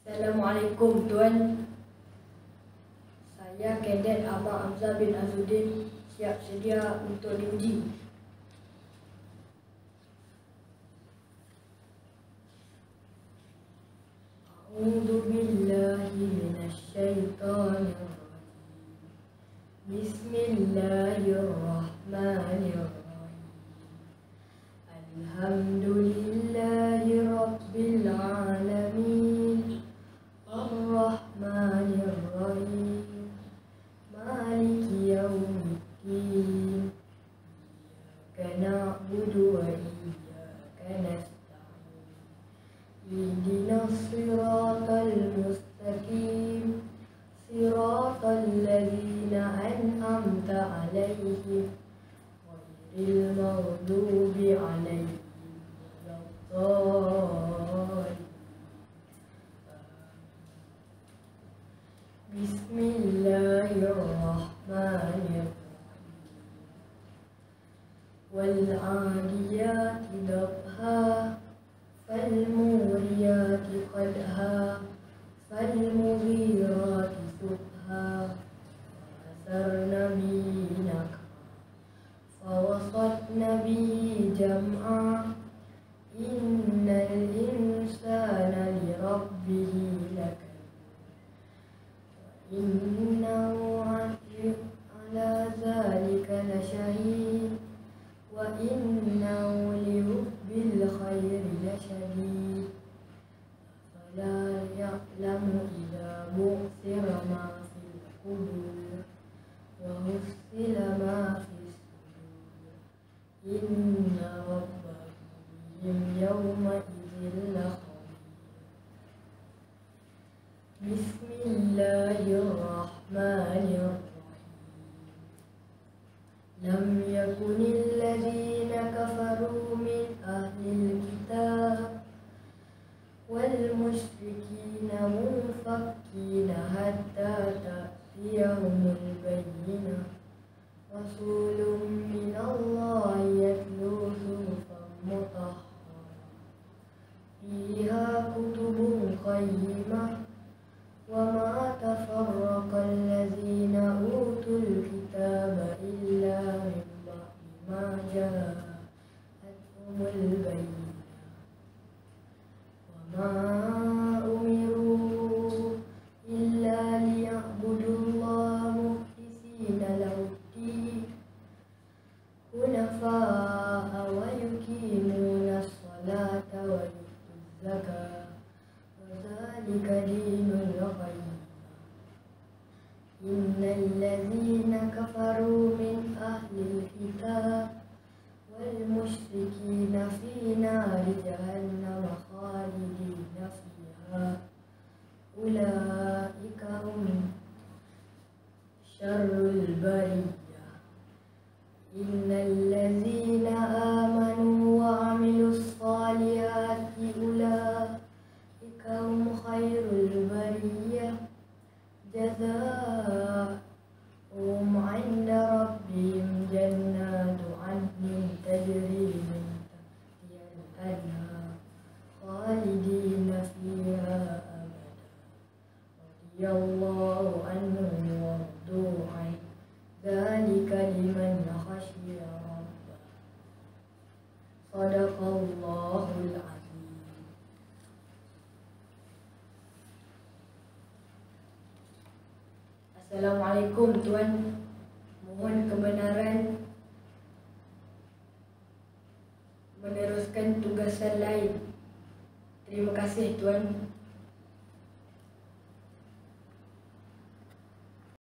Assalamualaikum Tuan. Saya Kadet Ahmad Hamzah bin Azuddin siap sedia untuk diuji. A'udzu billahi minasyaitonir rajim. Bismillahirrahmanirrahim. Alhamdulillahi rabbil alamin. Ar-Rahmanir Rahim. Maliki yaumiddin. Iyyaka na'budu wa iyyaka nasta'in. Ihdinas siratal mustaqim. Siratal ladzina an'amta 'alaihim ghairil maghdubi 'alaihim waladdallin. Bismillahirrahmanirrahim. Wal-'adiyati dabha, fal-muriyati qadha, fal-mughirati subha, fa'asarna bihi nakha, fawasatna bihi jam'a. Innal insana li rabbihi lakanud. Innahu ala zalika lasyahid wa innahu lihubbil khairi lasyadid. Fala ya'lamu idza bu'thira ma fil qubur wa husila ma fis sudur. Inna rabbahum bihim yawma idzin lakhabir. Bismillahirrahmanirrahim. Lam yakunil ladzina kafaru min ahlil kitab wal musyrikina munfakkina hatta ta'tiyahumul bayyinah. Rasulun minallahi yatlu suhufan mutahharah fiha kutubun qayyimah. وَمَا تَفَرَّقَ الَّذِينَ أُوتُوا الْكِتَابَ إِلَّا مِنْ بَعْدِ مَا جَاءَتْهُمُ الْبَيِّنَةُ وَمَا أُمِرُوا إِلَّا لِيَعْبُدُوا اللَّهَ مُخْلِصِينَ لَهُ الدِّينَ حُنَفَاءَ وَيُقِيمُونَ الصَّلَاةَ وَيُؤْتُوا الزَّكَاةَ وَذَلِكَ دِينُ الْقَيِّمَةِ. إِنَّ الَّذِينَ كَفَرُوا مِنْ أَهْلِ الْكِتَابِ وَالْمُشْرِكِينَ فِي نَارِ جَهَنَّمَ خَالِدِينَ فِيهَا أُولَئِكَ هُمْ شَرُّ الْبَرِيَّةِ. إِنَّ الَّذِينَ آمَنُوا وَعَمِلُوا الصَّالِحَاتِ أُولَئِكَ هُمْ خَيْرُ الْبَرِيَّةِ. جَزَاؤُهُمْ عِندَ رَبِّهِمْ جَنَّاتُ عَدْنٍ تَجْرِي مِنْ تَحْتِهَا الْأَنْهَارُ خَالِدِينَ فِيهَا أَبَدًا. رَضِيَ اللَّهُ عَنْهُمْ وَرَضُوا عَنْهُ ذَلِكَ لِمَنْ خَشِيَ رَبَّهُ. Shadaqallahul azim. Assalamualaikum Tuan. Mohon kebenaran meneruskan tugasan lain. Terima kasih Tuan.